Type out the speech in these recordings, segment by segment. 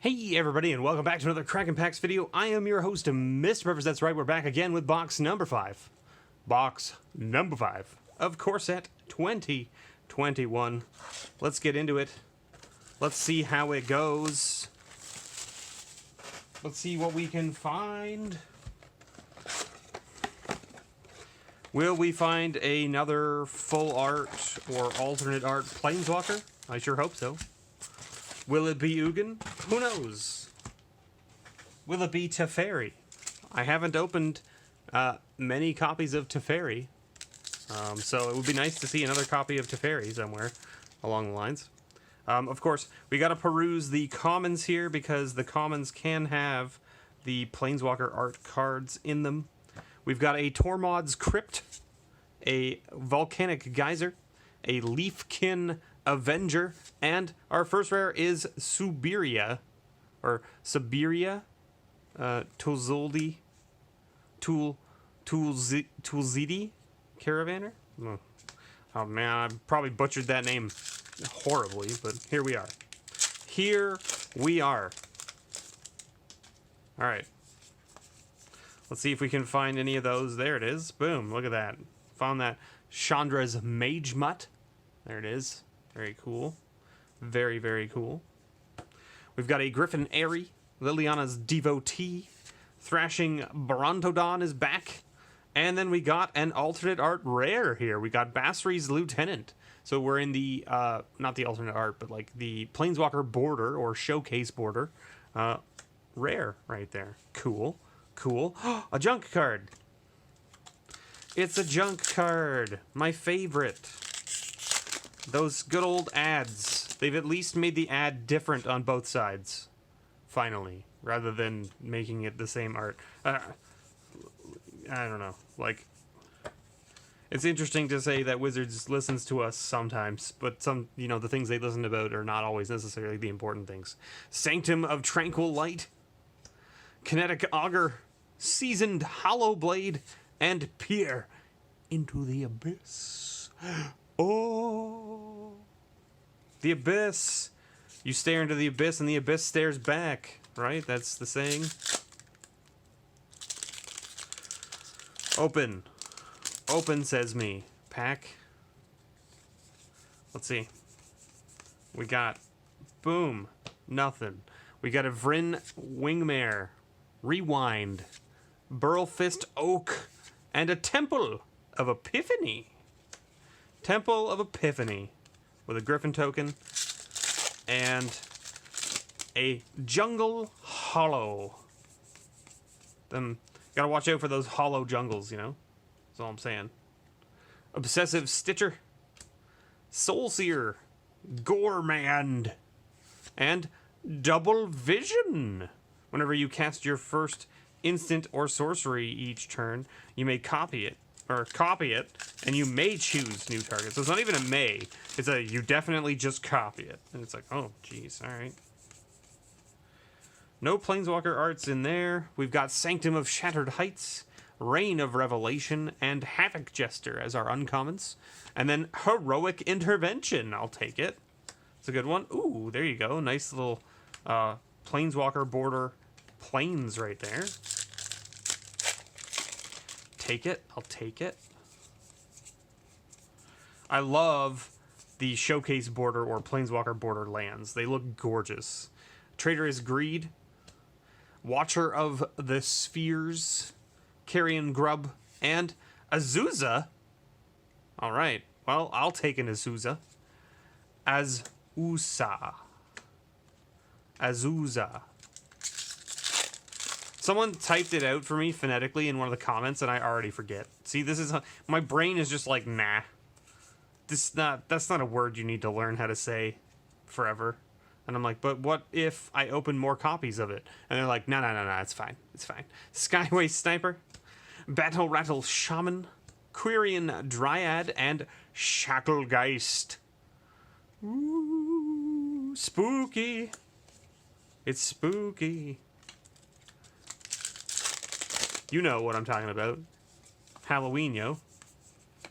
Hey everybody, and welcome back to another Kraken Packs video. I am your host, MrBevers. That's right, we're back again with box number 5. Box number 5 of Corset 2021. Let's get into it. Let's see how it goes. Let's see what we can find. Will we find another full art or alternate art Planeswalker? I sure hope so. Will it be Ugin? Who knows? Will it be Teferi? I haven't opened many copies of Teferi, so it would be nice to see another copy of Teferi somewhere along the lines. Of course, we got to peruse the commons here because the commons can have the Planeswalker art cards in them. We've got a Tormod's Crypt, a Volcanic Geyser, a Leafkin Avenger, and our first rare is Siberia, Tulzidi, Caravaner? Oh man, I probably butchered that name horribly, but here we are. Here we are. Alright. Let's see if we can find any of those. There it is. Boom, look at that. Found that Chandra's Mage Mutt. There it is. Very cool. Very, very cool. We've got a Griffin Airy, Liliana's Devotee, Thrashing Brontodon is back, and then we got an alternate art rare here. We got Basri's Lieutenant. So we're in the, not the alternate art, but like the Planeswalker border or showcase border. Rare right there. Cool. Cool. A junk card. It's a junk card. My favorite. Those good old ads. They've at least made the ad different on both sides. Finally. Rather than making it the same art. I don't know. Like, it's interesting to say that Wizards listens to us sometimes, but some, you know, the things they listen about are not always necessarily the important things. Sanctum of Tranquil Light, Kinetic Augur, Seasoned Hollow Blade, and Peer into the Abyss. Oh, the Abyss. You stare into the abyss and the abyss stares back, right? That's the saying. Open. Open, says me. Pack. Let's see. We got, boom, nothing. We got a Vryn Wingmare, Rewind, Burlfist Oak, and a Temple of Epiphany. Temple of Epiphany with a Griffin token and a Jungle Hollow. Gotta watch out for those hollow jungles, you know? That's all I'm saying. Obsessive Stitcher, Soulseer, Gormand, and Double Vision. Whenever you cast your first instant or sorcery each turn, you may copy it, and you may choose new targets. So it's not even a may, it's a you definitely just copy it. And it's like, oh, geez, alright. No Planeswalker arts in there. We've got Sanctum of Shattered Heights, Reign of Revelation, and Havoc Jester as our uncommons. And then Heroic Intervention, I'll take it. It's a good one. Ooh, there you go. Nice little Planeswalker border planes right there. Take it. I'll take it. I love the showcase border or Planeswalker border lands. They look gorgeous. Traitorous Greed, Watcher of the Spheres, Carrion Grub, and Azusa. Alright, well, I'll take an Azusa. Azusa. Someone typed it out for me phonetically in one of the comments, and I already forget. See, this is my brain is just like, nah. That's not a word you need to learn how to say forever. And I'm like, but what if I open more copies of it? And they're like, no, it's fine. It's fine. Skyway Sniper, Battle Rattle Shaman, Quirion Dryad, and Shacklegeist. Ooh, spooky. It's spooky. You know what I'm talking about. Halloween, yo.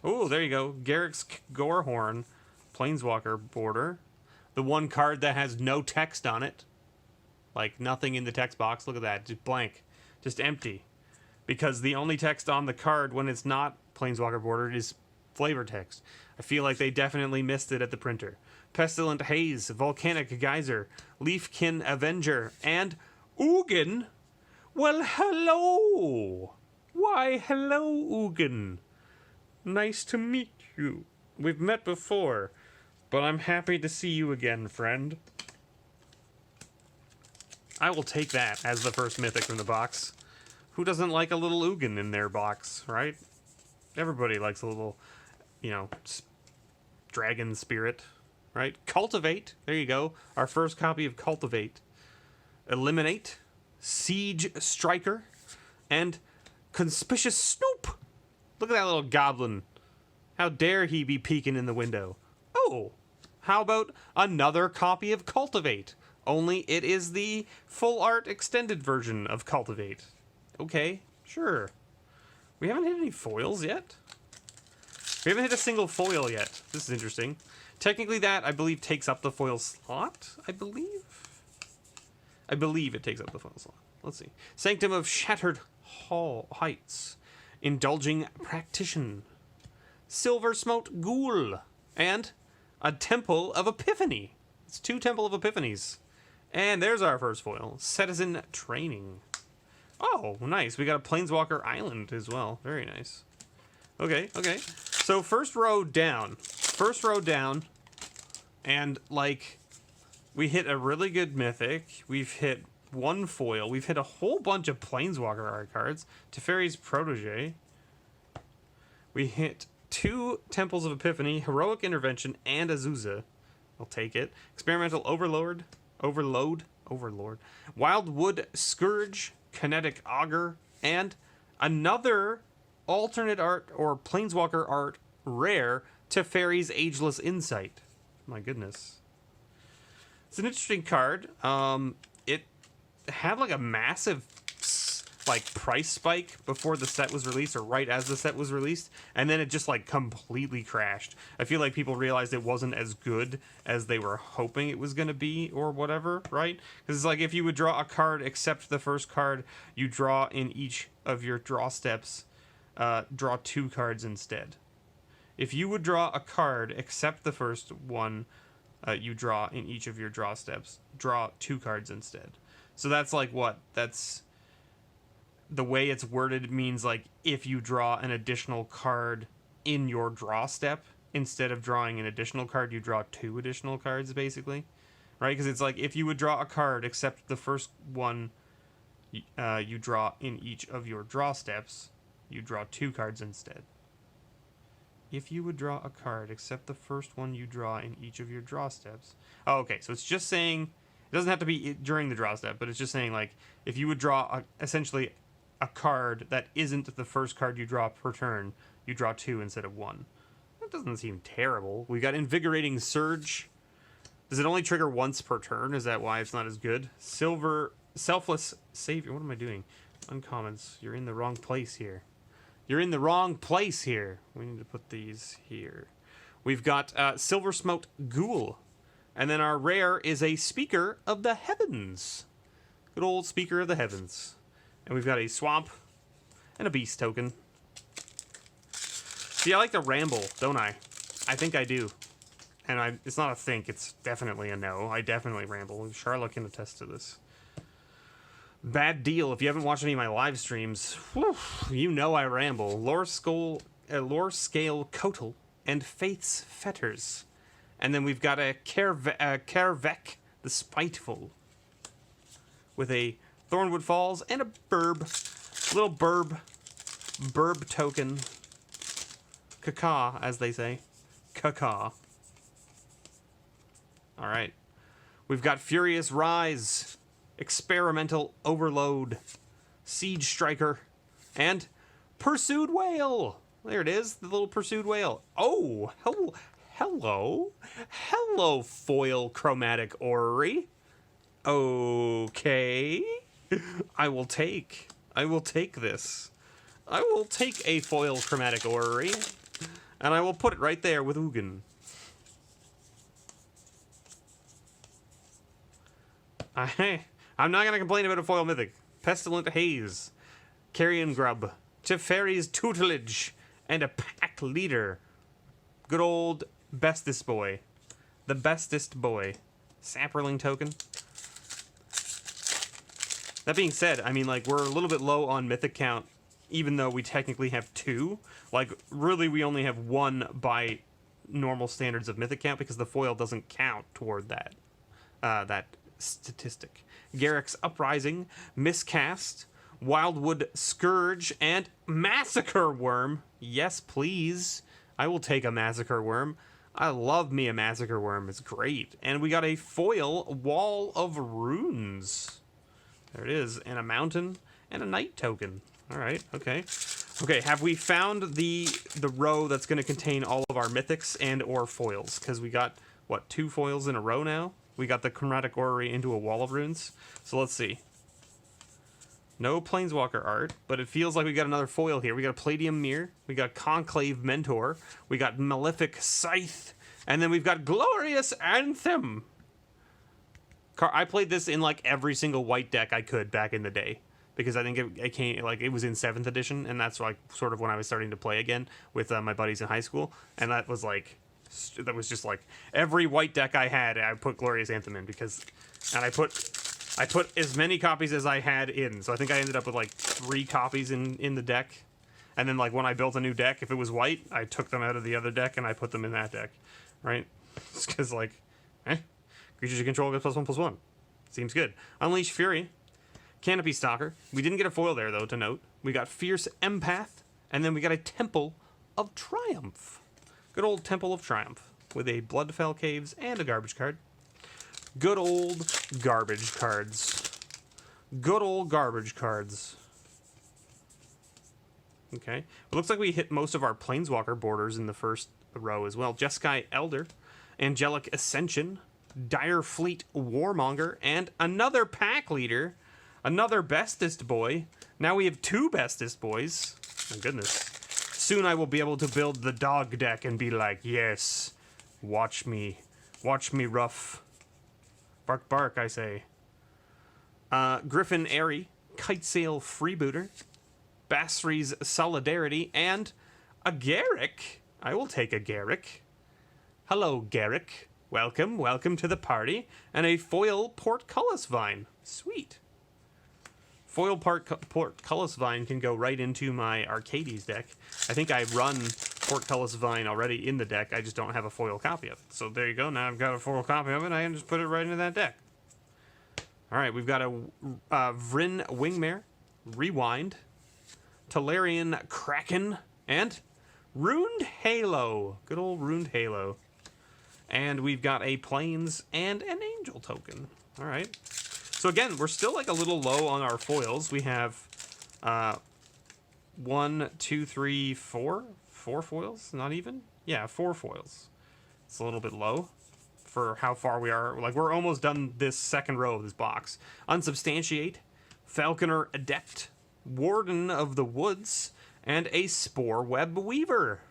Oh, there you go. Garrick's Gorehorn, Planeswalker border. The one card that has no text on it. Like, nothing in the text box. Look at that. Just blank. Just empty. Because the only text on the card when it's not Planeswalker bordered is flavor text. I feel like they definitely missed it at the printer. Pestilent Haze, Volcanic Geyser, Leafkin Avenger, and Ugin. Well, hello. Why, hello, Ugin. Nice to meet you. We've met before, but I'm happy to see you again, friend. I will take that as the first mythic from the box. Who doesn't like a little Ugin in their box, right? Everybody likes a little, you know, dragon spirit, right? Cultivate. There you go. Our first copy of Cultivate. Eliminate. Siege Striker. And Conspicuous Snoop. Look at that little goblin. How dare he be peeking in the window? Oh, how about another copy of Cultivate? Only it is the full art extended version of Cultivate. Okay, sure. We haven't hit any foils yet. We haven't hit a single foil yet. This is interesting. Technically that, I believe, takes up the foil slot, I believe. I believe it takes up the foil slot. Let's see. Sanctum of Shattered Heights. Indulging Practitioner. Silver Smote Ghoul. And a Temple of Epiphany. It's 2 Temple of Epiphanies. And there's our first foil. Citizen Training. Oh, nice. We got a Planeswalker Island as well. Very nice. Okay, okay. So first row down. First row down. And, like, we hit a really good mythic. We've hit 1 foil. We've hit a whole bunch of Planeswalker art cards. Teferi's Protege. We hit 2 Temples of Epiphany, Heroic Intervention, and Azusa. I'll take it. Experimental Overload. Wildwood Scourge, Kinetic Augur, and another alternate art or Planeswalker art rare, Teferi's Ageless Insight. My goodness. It's an interesting card. It had like a massive like price spike before the set was released, or right as the set was released, and then it just like completely crashed. I feel like people realized it wasn't as good as they were hoping it was going to be, or whatever, right? Because it's like if you would draw a card except the first card you draw in each of your draw steps, draw 2 cards instead. If you would draw a card except the first one you draw in each of your draw steps, draw 2 cards instead. So that's like what? That's the way it's worded means like if you draw an additional card in your draw step, instead of drawing an additional card, you draw 2 additional cards, basically. Right? Because it's like if you would draw a card except the first one you draw in each of your draw steps, you draw 2 cards instead. If you would draw a card except the first one you draw in each of your draw steps. Oh, okay. So it's just saying, it doesn't have to be during the draw step, but it's just saying like if you would draw essentially a card that isn't the first card you draw per turn, you draw 2 instead of 1. That doesn't seem terrible. We got Invigorating Surge. Does it only trigger once per turn? Is that why it's not as good? Selfless Savior. What am I doing? Uncommons. You're in the wrong place here. You're in the wrong place here. We need to put these here. We've got Silver Smote Ghoul. And then our rare is a Speaker of the Heavens. Good old Speaker of the Heavens. And we've got a Swamp and a Beast token. See, I like to ramble, don't I? I think I do. And it's not a think, it's definitely a no. I definitely ramble. Charlotte can attest to this. Bad deal. If you haven't watched any of my live streams, whew, you know I ramble. Lore Scale Kotal and Faith's Fetters. And then we've got a Kervek the Spiteful with a Thornwood Falls and a little burb token. Caca, as they say. Caca. Alright. We've got Furious Rise, Experimental Overload, Siege Striker, and Pursued Whale. There it is, the little Pursued Whale. Oh, hello, foil chromatic orrery. Okay. I will take this. I will take a foil chromatic orrery, and I will put it right there with Ugin. I'm not going to complain about a foil mythic. Pestilent Haze, Carrion Grub, Teferi's Tutelage, and a pack leader. Good old bestest boy. The bestest boy. Saproling token. That being said, I mean, like, we're a little bit low on mythic count, even though we technically have 2. Like, really, we only have 1 by normal standards of mythic count because the foil doesn't count toward that that statistic. Garrick's Uprising, Miscast, Wildwood Scourge, and Massacre Worm. Yes, please. I will take a Massacre Worm. I love me a Massacre Worm. It's great. And we got a foil Wall of Runes. There it is. And a mountain and a night token. All right. Okay. Okay. Have we found the row that's going to contain all of our mythics and or foils? Because we got, what, 2 foils in a row now? We got the Chromatic Orrery into a Wall of Runes. So let's see. No Planeswalker art, but it feels like we got another foil here. We got a Palladium Mirror. We got Conclave Mentor. We got Malefic Scythe. And then we've got Glorious Anthem. I played this in like every single white deck I could back in the day. Because I think it came, like, it was in 7th edition. And that's like sort of when I was starting to play again with my buddies in high school. And that was like, that was just like every white deck I had, I put Glorious Anthem in because, and I put as many copies as I had in. So I think I ended up with like 3 copies in the deck. And then like when I built a new deck, if it was white, I took them out of the other deck and I put them in that deck. Right? Just because like, creatures you control get +1/+1. Seems good. Unleash Fury. Canopy Stalker. We didn't get a foil there though to note. We got Fierce Empath. And then we got a Temple of Triumph. Good old Temple of Triumph. With a Bloodfell Caves and a garbage card. Good old garbage cards. Good old garbage cards. Okay. It looks like we hit most of our Planeswalker borders in the first row as well. Jeskai Elder, Angelic Ascension, Dire Fleet Warmonger, and another pack leader. Another bestest boy. Now we have 2 bestest boys. My goodness. Soon I will be able to build the dog deck and be like, yes, watch me. Watch me rough. Bark, bark, I say. Griffin Airy, Kitesail Freebooter, Basri's Solidarity, and a Garrick. I will take a Garrick. Hello, Garrick. Welcome, welcome to the party. And a foil Portcullis Vine. Sweet. Foil Portcullis Vine can go right into my Arcades deck. I think I run Portcullis Vine already in the deck. I just don't have a foil copy of it. So there you go. Now I've got a foil copy of it. I can just put it right into that deck. All right, we've got a Vryn Wingmare, Rewind, Talarian Kraken, and Runed Halo. Good old Runed Halo. And we've got a Plains and an Angel token. All right. So again, we're still like a little low on our foils. We have 1, 2, 3, 4 foils. Not even. Yeah, 4 foils. It's a little bit low for how far we are. Like we're almost done this second row of this box. Unsubstantiate, Falconer Adept, Warden of the Woods, and a Spore Web Weaver.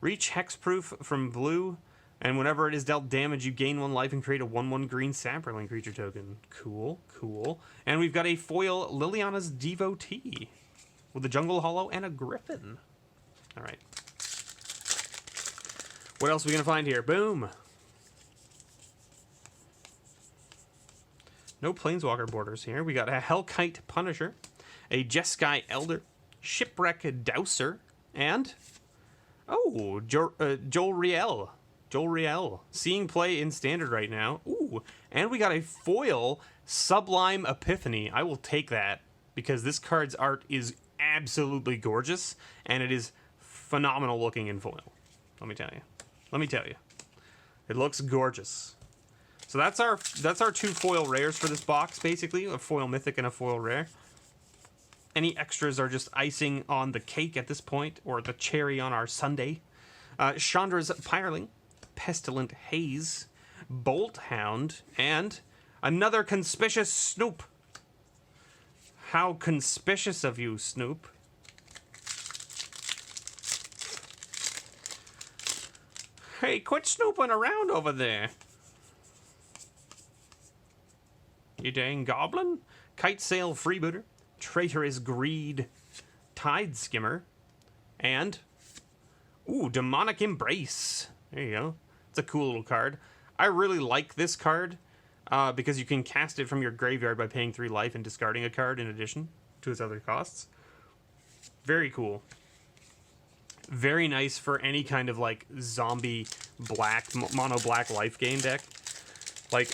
Reach hexproof from blue. And whenever it is dealt damage, you gain 1 life and create a 1/1 green Saproling creature token. Cool, cool. And we've got a foil Liliana's Devotee with a Jungle Hollow and a Griffin. All right. What else are we going to find here? Boom. No Planeswalker borders here. We got a Hellkite Punisher, a Jeskai Elder, Shipwreck Douser, and Joel Riel. Joel Riel. Seeing play in Standard right now. Ooh, and we got a foil Sublime Epiphany. I will take that because this card's art is absolutely gorgeous and it is phenomenal looking in foil. Let me tell you. Let me tell you. It looks gorgeous. So that's our 2 foil rares for this box, basically. A foil mythic and a foil rare. Any extras are just icing on the cake at this point, or the cherry on our sundae. Chandra's Pyreling, Pestilent Haze, Bolt Hound, and another Conspicuous Snoop. How conspicuous of you, Snoop. Hey, quit snooping around over there. You dang goblin. Kite Sail Freebooter. Traitorous Greed. Tide Skimmer. And... ooh, Demonic Embrace. There you go. It's a cool little card. I really like this card because you can cast it from your graveyard by paying 3 life and discarding a card in addition to its other costs. Very cool. Very nice for any kind of like zombie black, mono black life gain deck. Like,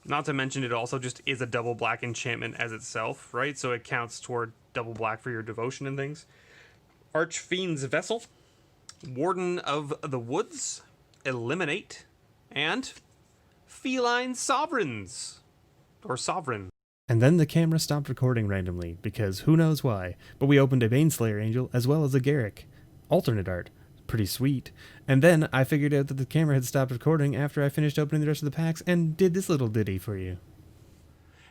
not to mention it also just is a double black enchantment as itself, right? So it counts toward double black for your devotion and things. Archfiend's Vessel. Warden of the Woods. Eliminate. And Feline Sovereigns. Or Sovereign. And then the camera stopped recording randomly, because who knows why, but we opened a Baneslayer Angel as well as a Garrick. Alternate art. Pretty sweet. And then I figured out that the camera had stopped recording after I finished opening the rest of the packs and did this little ditty for you.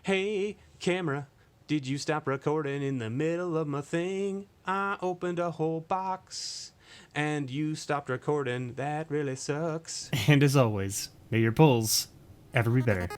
Hey, camera, did you stop recording in the middle of my thing? I opened a whole box, and you stopped recording. That really sucks. And as always, may your pulls ever be better.